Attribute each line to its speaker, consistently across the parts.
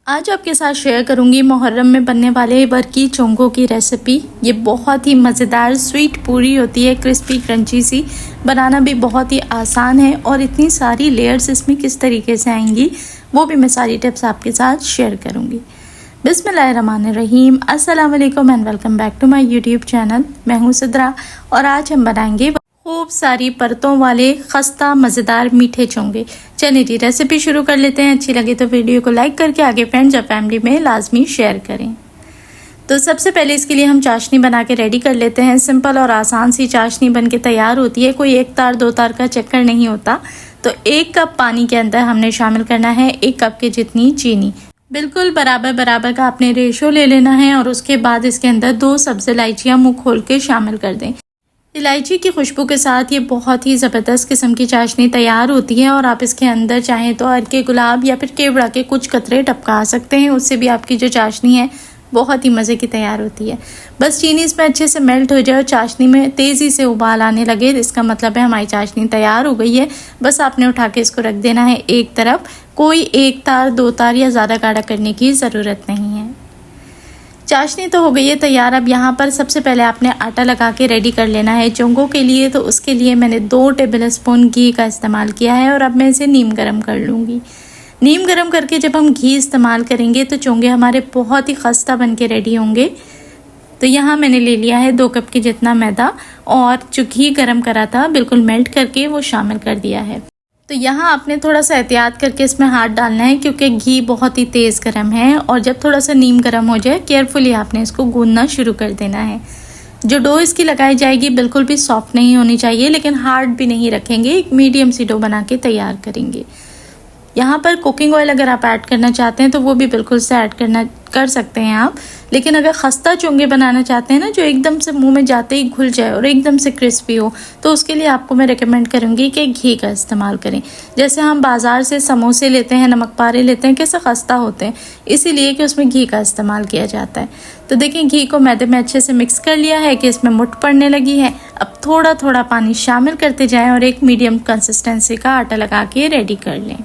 Speaker 1: आज आपके साथ शेयर करूंगी मुहर्रम में बनने वाले बरकी चोंगों की रेसिपी। ये बहुत ही मज़ेदार स्वीट पूरी होती है, क्रिस्पी क्रंची सी। बनाना भी बहुत ही आसान है और इतनी सारी लेयर्स इसमें किस तरीके से आएंगी वो भी मैं सारी टिप्स आपके साथ शेयर करूंगी। बिस्मिल्लाहिर्रहमानिर्रहीम, अस्सलाम वालेकुम and welcome back to my YouTube channel. मैं हूँ सिद्रा और आज हम बनाएंगे खूब सारी परतों वाले खस्ता मज़ेदार मीठे चोंगे। चलिए जी रेसिपी शुरू कर लेते हैं। अच्छी लगे तो वीडियो को लाइक करके आगे फ्रेंड्स और फैमिली में लाजमी शेयर करें। तो सबसे पहले इसके लिए हम चाशनी बना के रेडी कर लेते हैं। सिंपल और आसान सी चाशनी बन के तैयार होती है, कोई एक तार दो तार का चक्कर नहीं होता। तो 1 कप पानी के अंदर हमने शामिल करना है 1 कप के जितनी चीनी। बिल्कुल बराबर बराबर का आपने रेशो ले लेना है और उसके बाद इसके अंदर 2 सब्ज़ इलायचियाँ मुँह खोल के शामिल कर दें। इलायची की खुशबू के साथ ये बहुत ही ज़बरदस्त किस्म की चाशनी तैयार होती है और आप इसके अंदर चाहें तो अरके गुलाब या फिर केवड़ा के कुछ कतरे टपका सकते हैं। उससे भी आपकी जो चाशनी है बहुत ही मज़े की तैयार होती है। बस चीनी इसमें अच्छे से मेल्ट हो जाए और चाशनी में तेज़ी से उबाल आने लगे, इसका मतलब है हमारी चाशनी तैयार हो गई है। बस आपने उठा के इसको रख देना है एक तरफ। कोई एक तार दो तार या ज़्यादा गाढ़ा करने की ज़रूरत नहीं है। चाशनी तो हो गई है तैयार। अब यहाँ पर सबसे पहले आपने आटा लगा के रेडी कर लेना है चोंगों के लिए। तो उसके लिए मैंने 2 टेबल स्पून घी का इस्तेमाल किया है और अब मैं इसे नीम गरम कर लूँगी। नीम गरम करके जब हम घी इस्तेमाल करेंगे तो चोंगे हमारे बहुत ही खस्ता बन के रेडी होंगे। तो यहाँ मैंने ले लिया है 2 कप की जितना मैदा और जो घी गरम करा था बिल्कुल मेल्ट करके वो शामिल कर दिया है। तो यहाँ आपने थोड़ा सा एहतियात करके इसमें हाथ डालना है क्योंकि घी बहुत ही तेज़ गर्म है और जब थोड़ा सा नीम गर्म हो जाए केयरफुली आपने इसको गूंदना शुरू कर देना है। जो डो इसकी लगाई जाएगी बिल्कुल भी सॉफ्ट नहीं होनी चाहिए लेकिन हार्ड भी नहीं रखेंगे, एक मीडियम सी डो बना के तैयार करेंगे। यहाँ पर कुकिंग ऑयल अगर आप ऐड करना चाहते हैं तो वो भी बिल्कुल से ऐड कर सकते हैं आप। लेकिन अगर खस्ता चोंगे बनाना चाहते हैं ना जो एकदम से मुंह में जाते ही घुल जाए और एकदम से क्रिस्पी हो, तो उसके लिए आपको मैं रेकमेंड करूँगी कि घी का इस्तेमाल करें। जैसे हम बाज़ार से समोसे लेते हैं, नमक पारे लेते हैं, कैसे खस्ता होते हैं, इसीलिए कि उसमें घी का इस्तेमाल किया जाता है। तो देखिए घी को मैदे में अच्छे से मिक्स कर लिया है कि इसमें मुठ पड़ने लगी है। अब थोड़ा थोड़ा पानी शामिल करते जाएँ और एक मीडियम कंसिस्टेंसी का आटा लगा के रेडी कर लें।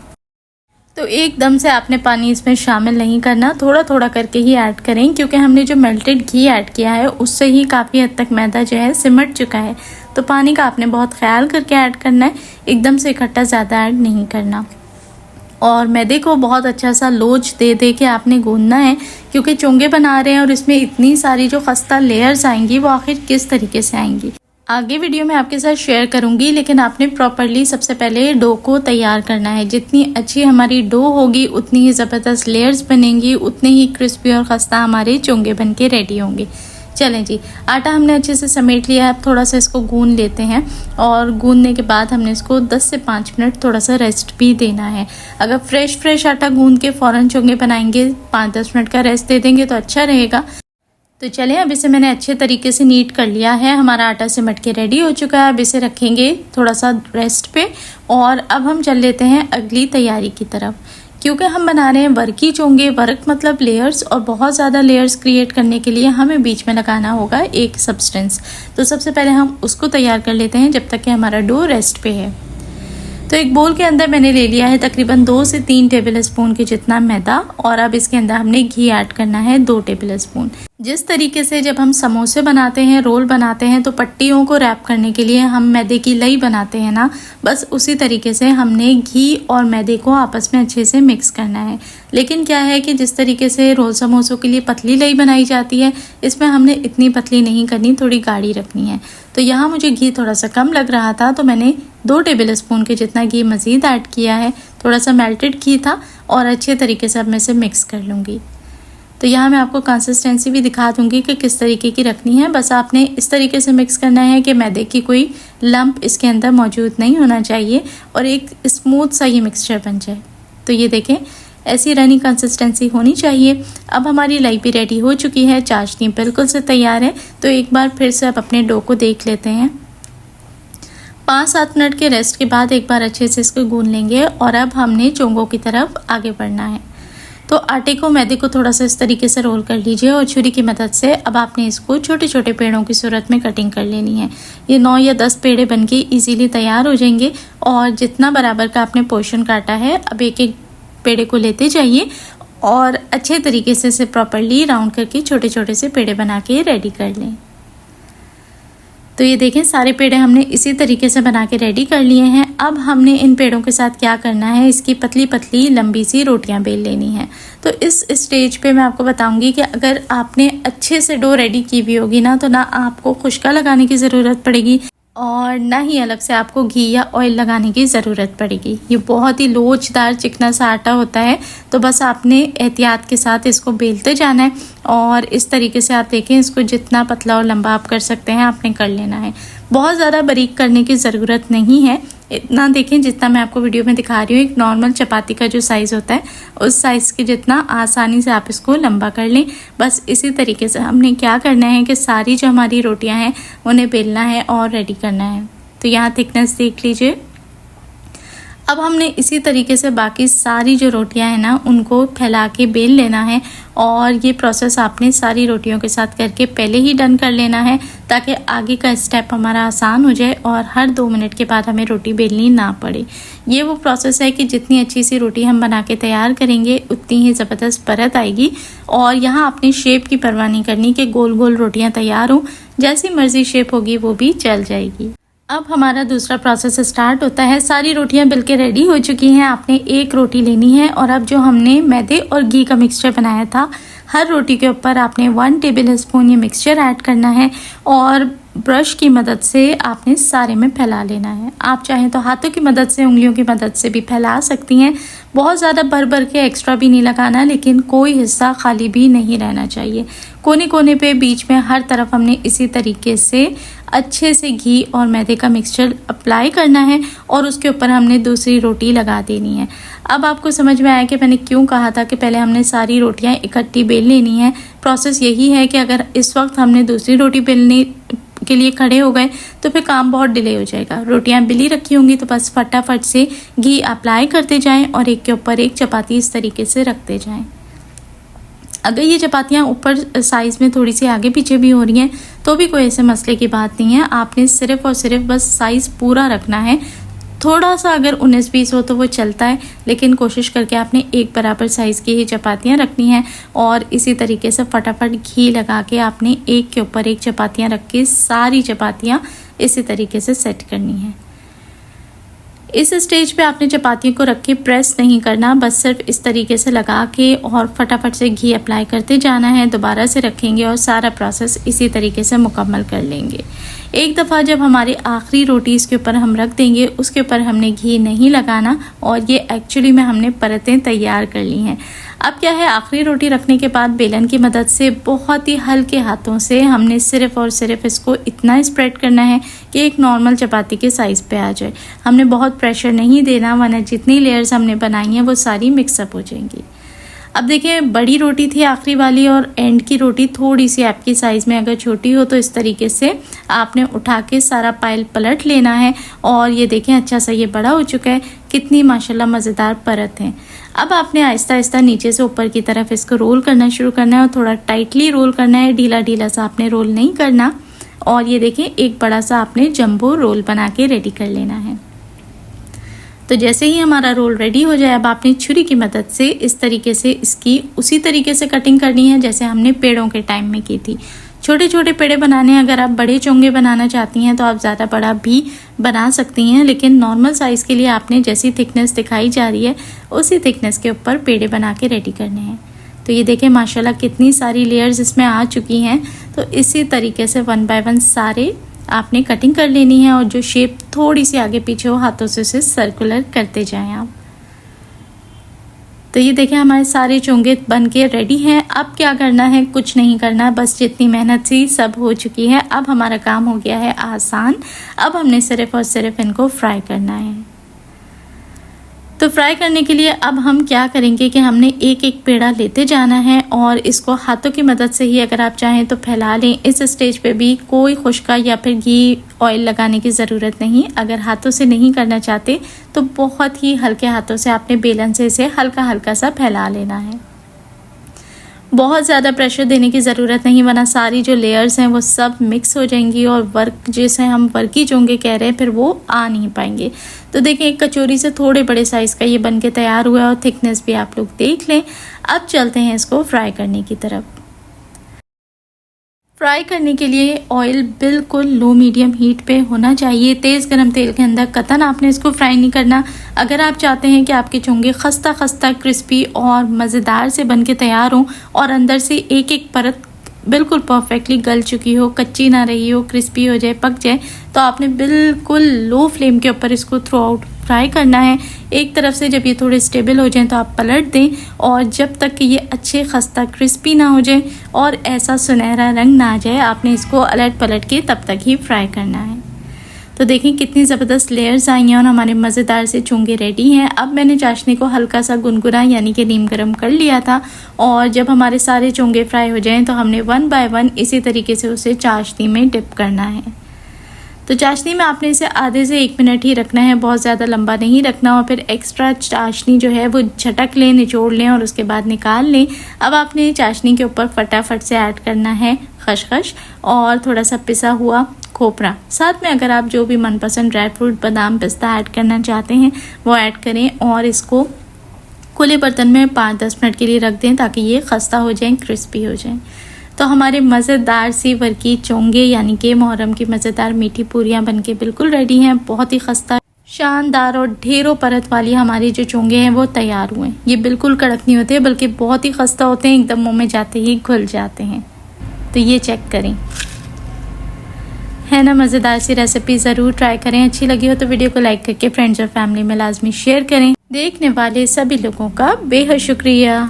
Speaker 1: तो एकदम से आपने पानी इसमें शामिल नहीं करना, थोड़ा थोड़ा करके ही ऐड करें क्योंकि हमने जो मेल्टेड घी ऐड किया है उससे ही काफ़ी हद तक मैदा जो है सिमट चुका है। तो पानी का आपने बहुत ख्याल करके ऐड करना है, एकदम से इकट्ठा ज़्यादा ऐड नहीं करना। और मैदे को बहुत अच्छा सा लोच दे दे के आपने गूंदना है क्योंकि चोंगे बना रहे हैं और इसमें इतनी सारी जो खस्ता लेयर्स आएंगी वो आखिर किस तरीके से आएंगी आगे वीडियो में आपके साथ शेयर करूंगी। लेकिन आपने प्रॉपरली सबसे पहले डो को तैयार करना है। जितनी अच्छी हमारी डो होगी उतनी ही ज़बरदस्त लेयर्स बनेंगी, उतने ही क्रिस्पी और खस्ता हमारे चोंगे बन के रेडी होंगे। चलें जी, आटा हमने अच्छे से समेट लिया है। अब थोड़ा सा इसको गूंद लेते हैं और गूंदने के बाद हमने इसको 10 से 5 मिनट थोड़ा सा रेस्ट भी देना है। अगर फ्रेश आटा गूंद के फ़ौरन चोंगे बनाएंगे 5-10 मिनट का रेस्ट दे देंगे तो अच्छा रहेगा। तो चलें, अब इसे मैंने अच्छे तरीके से नीट कर लिया है। हमारा आटा सिमट के रेडी हो चुका है। अब इसे रखेंगे थोड़ा सा रेस्ट पे और अब हम चल लेते हैं अगली तैयारी की तरफ। क्योंकि हम बना रहे हैं बरकी चोंगे, वर्क मतलब लेयर्स, और बहुत ज़्यादा लेयर्स क्रिएट करने के लिए हमें बीच में लगाना होगा एक सब्सटेंस। तो सबसे पहले हम उसको तैयार कर लेते हैं जब तक कि हमारा डो रेस्ट पे है। तो एक बोल के अंदर मैंने ले लिया है तकरीबन 2 से 3 टेबल स्पून के जितना मैदा और अब इसके अंदर हमने घी ऐड करना है 2 टेबल स्पून। जिस तरीके से जब हम समोसे बनाते हैं, रोल बनाते हैं तो पट्टियों को रैप करने के लिए हम मैदे की लई बनाते हैं ना, बस उसी तरीके से हमने घी और मैदे को आपस में अच्छे से मिक्स करना है। लेकिन क्या है कि जिस तरीके से रोल समोसों के लिए पतली लई बनाई जाती है, इसमें हमने इतनी पतली नहीं करनी, थोड़ी गाढ़ी रखनी है। तो यहाँ मुझे घी थोड़ा सा कम लग रहा था तो मैंने 2 टेबल स्पून के जितना घी मज़ीद ऐड किया है। थोड़ा सा मेल्टेड घी था और अच्छे तरीके से अब मैं इसे मिक्स कर लूँगी। तो यहाँ मैं आपको कंसिस्टेंसी भी दिखा दूँगी कि किस तरीके की रखनी है। बस आपने इस तरीके से मिक्स करना है कि मैदे की कोई लंप इसके अंदर मौजूद नहीं होना चाहिए और एक स्मूथ सा ये मिक्सचर बन जाए। तो ये देखें, ऐसी रनी कंसिस्टेंसी होनी चाहिए। अब हमारी लाई भी रेडी हो चुकी है, चाशनी बिल्कुल से तैयार है। तो एक बार फिर से अब अपने डो को देख लेते हैं। 5-7 मिनट के रेस्ट के बाद एक बार अच्छे से इसको गूंद लेंगे और अब हमने चोंगों की तरफ आगे बढ़ना है। तो आटे को, मैदे को थोड़ा सा इस तरीके से रोल कर लीजिए और छुरी की मदद से अब आपने इसको छोटे छोटे पेड़ों की सूरत में कटिंग कर लेनी है। ये 9 या 10 पेड़े बनके इजीली तैयार हो जाएंगे। और जितना बराबर का आपने पोर्शन काटा है, अब एक एक पेड़े को लेते जाइए और अच्छे तरीके से इसे प्रॉपरली राउंड करके छोटे छोटे से पेड़े बना के रेडी कर लें। तो ये देखें सारे पेड़े हमने इसी तरीके से बना के रेडी कर लिए हैं। अब हमने इन पेड़ों के साथ क्या करना है, इसकी पतली पतली लंबी सी रोटियां बेल लेनी है। तो इस स्टेज पे मैं आपको बताऊंगी कि अगर आपने अच्छे से डो रेडी की हुई होगी ना, तो ना आपको खुशका लगाने की ज़रूरत पड़ेगी और ना ही अलग से आपको घी या ऑयल लगाने की ज़रूरत पड़ेगी। ये बहुत ही लोचदार चिकना सा आटा होता है, तो बस आपने एहतियात के साथ इसको बेलते जाना है और इस तरीके से आप देखें इसको जितना पतला और लंबा आप कर सकते हैं आपने कर लेना है। बहुत ज़्यादा बारीक करने की ज़रूरत नहीं है, इतना देखें जितना मैं आपको वीडियो में दिखा रही हूँ। एक नॉर्मल चपाती का जो साइज़ होता है उस साइज़ के जितना आसानी से आप इसको लंबा कर लें। बस इसी तरीके से हमने क्या करना है कि सारी जो हमारी रोटियां हैं उन्हें बेलना है और रेडी करना है। तो यहाँ थिकनेस देख लीजिए। अब हमने इसी तरीके से बाकी सारी जो रोटियां हैं ना उनको फैला के बेल लेना है और ये प्रोसेस आपने सारी रोटियों के साथ करके पहले ही डन कर लेना है ताकि आगे का स्टेप हमारा आसान हो जाए और हर 2 मिनट के बाद हमें रोटी बेलनी ना पड़े। ये वो प्रोसेस है कि जितनी अच्छी सी रोटी हम बना के तैयार करेंगे उतनी ही ज़बरदस्त परत आएगी। और यहाँ अपनी शेप की परवाह नहीं करनी कि गोल गोल रोटियाँ तैयार हों, जैसी मर्जी शेप होगी वो भी चल जाएगी। अब हमारा दूसरा प्रोसेस स्टार्ट होता है। सारी रोटियां बिल के रेडी हो चुकी हैं, आपने एक रोटी लेनी है और अब जो हमने मैदे और घी का मिक्सचर बनाया था हर रोटी के ऊपर आपने 1 टेबल स्पून ये मिक्सचर ऐड करना है और ब्रश की मदद से आपने सारे में फैला लेना है। आप चाहें तो हाथों की मदद से, उंगलियों की मदद से भी फैला सकती हैं। बहुत ज़्यादा भर भर के एक्स्ट्रा भी नहीं लगाना, लेकिन कोई हिस्सा खाली भी नहीं रहना चाहिए। कोने कोने पे बीच में हर तरफ हमने इसी तरीके से अच्छे से घी और मैदे का मिक्सचर अप्लाई करना है और उसके ऊपर हमने दूसरी रोटी लगा देनी है। अब आपको समझ में आया कि मैंने क्यों कहा था कि पहले हमने सारी रोटियां इकट्ठी बेल लेनी है। प्रोसेस यही है कि अगर इस वक्त हमने दूसरी रोटी बेलने के लिए खड़े हो गए तो फिर काम बहुत डिले हो जाएगा। रोटियां बिली रखी होंगी तो बस फटाफट से घी अप्लाई करते जाएं और एक के ऊपर एक चपाती इस तरीके से रखते जाएं। अगर ये चपातियाँ ऊपर साइज़ में थोड़ी सी आगे पीछे भी हो रही हैं तो भी कोई ऐसे मसले की बात नहीं है। आपने सिर्फ और सिर्फ बस साइज़ पूरा रखना है। थोड़ा सा अगर 19-20 हो तो वो चलता है, लेकिन कोशिश करके आपने एक बराबर साइज़ की ही चपातियाँ रखनी हैं और इसी तरीके से फटाफट घी लगा के आपने एक के ऊपर एक चपातियाँ रख के सारी चपातियाँ इसी तरीके से सेट करनी है। इस स्टेज पे आपने चपातियों को रख के प्रेस नहीं करना, बस सिर्फ इस तरीके से लगा के और फटाफट से घी अप्लाई करते जाना है। दोबारा से रखेंगे और सारा प्रोसेस इसी तरीके से मुकम्मल कर लेंगे। एक दफ़ा जब हमारी आखिरी रोटी इसके ऊपर हम रख देंगे उसके ऊपर हमने घी नहीं लगाना और ये एक्चुअली में हमने परतें तैयार कर ली हैं। अब क्या है, आखिरी रोटी रखने के बाद बेलन की मदद से बहुत ही हल्के हाथों से हमने सिर्फ और सिर्फ इसको इतना स्प्रेड करना है कि एक नॉर्मल चपाती के साइज़ पे आ जाए। हमने बहुत प्रेशर नहीं देना, वरना जितनी लेयर्स हमने बनाई हैं वो सारी मिक्सअप हो जाएंगी। अब देखिए, बड़ी रोटी थी आखिरी वाली और एंड की रोटी थोड़ी सी आपकी साइज़ में अगर छोटी हो तो इस तरीके से आपने उठा के सारा पाइल पलट लेना है। और ये देखें अच्छा सा ये बड़ा हो चुका है, कितनी माशाल्लाह मज़ेदार परत है। अब आपने आहिस्ता आहिस्ता नीचे से ऊपर की तरफ इसको रोल करना शुरू करना है और थोड़ा टाइटली रोल करना है, ढीला ढीला सा आपने रोल नहीं करना। और ये देखें एक बड़ा सा आपने जंबो रोल बना के रेडी कर लेना है। तो जैसे ही हमारा रोल रेडी हो जाए अब आपने छुरी की मदद से इस तरीके से इसकी उसी तरीके से कटिंग करनी है जैसे हमने पेड़ों के टाइम में की थी। छोटे छोटे पेड़े बनाने हैं, अगर आप बड़े चोंगे बनाना चाहती हैं तो आप ज़्यादा बड़ा भी बना सकती हैं, लेकिन नॉर्मल साइज़ के लिए आपने जैसी थिकनेस दिखाई जा रही है उसी थिकनेस के ऊपर पेड़े बना के रेडी करने हैं। तो ये देखें माशाल्लाह कितनी सारी लेयर्स इसमें आ चुकी हैं। तो इसी तरीके से 1 बाय 1 सारे आपने कटिंग कर लेनी है और जो शेप थोड़ी सी आगे पीछे हो हाथों से उसे सर्कुलर करते जाएं आप। तो ये देखें हमारे सारे चोंगे बन के रेडी हैं। अब क्या करना है, कुछ नहीं करना, बस जितनी मेहनत थी सब हो चुकी है। अब हमारा काम हो गया है आसान। अब हमने सिर्फ और सिर्फ इनको फ्राई करना है। तो फ्राई करने के लिए अब हम क्या करेंगे कि हमने एक एक पेड़ा लेते जाना है और इसको हाथों की मदद से ही अगर आप चाहें तो फैला लें। इस स्टेज पे भी कोई खुश्का या फिर घी ऑयल लगाने की ज़रूरत नहीं। अगर हाथों से नहीं करना चाहते तो बहुत ही हल्के हाथों से आपने बेलन से इसे हल्का हल्का सा फैला लेना है। बहुत ज़्यादा प्रेशर देने की ज़रूरत नहीं, वरना सारी जो लेयर्स हैं वो सब मिक्स हो जाएंगी और वर्क जिसे हम वर्की चोंगे कह रहे हैं फिर वो आ नहीं पाएंगे। तो देखें, एक कचौरी से थोड़े बड़े साइज़ का ये बन के तैयार हुआ है और थिकनेस भी आप लोग देख लें। अब चलते हैं इसको फ्राई करने की तरफ। फ्राई करने के लिए ऑयल बिल्कुल लो मीडियम हीट पे होना चाहिए। तेज़ गरम तेल के अंदर कतन आपने इसको फ्राई नहीं करना। अगर आप चाहते हैं कि आपके चोंगे खस्ता खस्ता क्रिस्पी और मज़ेदार से बन के तैयार हों और अंदर से एक एक परत बिल्कुल परफेक्टली गल चुकी हो, कच्ची ना रही हो, क्रिस्पी हो जाए, पक जाए, तो आपने बिल्कुल लो फ्लेम के ऊपर इसको थ्रू आउट फ्राई करना है। एक तरफ से जब ये थोड़े स्टेबल हो जाएं तो आप पलट दें और जब तक कि ये अच्छे खस्ता क्रिस्पी ना हो जाए और ऐसा सुनहरा रंग ना आ जाए, आपने इसको अलट पलट के तब तक ही फ्राई करना है। तो देखें कितनी ज़बरदस्त लेयर्स आई हैं और हमारे मज़ेदार से चोंगे रेडी हैं। अब मैंने चाशनी को हल्का सा गुनगुना यानी कि नीम गर्म कर लिया था और जब हमारे सारे चोंगे फ्राई हो जाएं तो हमने 1 बाय 1 इसी तरीके से उसे चाशनी में डिप करना है। तो चाशनी में आपने इसे आधे से 1 मिनट ही रखना है, बहुत ज़्यादा लंबा नहीं रखना। और फिर एक्स्ट्रा चाशनी जो है वो झटक लें, निचोड़ लें और उसके बाद निकाल लें। अब आपने चाशनी के ऊपर फटाफट से ऐड करना है खसखस और थोड़ा सा पिसा हुआ खोपरा। साथ में अगर आप जो भी मनपसंद ड्राई फ्रूट, बादाम, पिस्ता ऐड करना चाहते हैं वो ऐड करें और इसको खुले बर्तन में 5-10 मिनट के लिए रख दें ताकि ये खस्ता हो जाएं, क्रिस्पी हो जाएं। तो हमारे मज़ेदार सी वर्की चोंगे यानी कि मुहर्रम की मज़ेदार मीठी पूरियाँ बनके बिल्कुल रेडी हैं। बहुत ही खस्ता, शानदार और ढेरों परत वाली हमारी जो चोंगे हैं वो तैयार हुए हैं। ये बिल्कुल कड़क नहीं होते बल्कि बहुत ही खस्ता होते हैं, एकदम मुँह में जाते ही घुल जाते हैं। तो ये चेक करें, है ना मज़ेदार सी रेसिपी। ज़रूर ट्राई करें। अच्छी लगी हो तो वीडियो को लाइक करके फ्रेंड्स और फैमिली में लाजमी शेयर करें। देखने वाले सभी लोगों का बेहद शुक्रिया।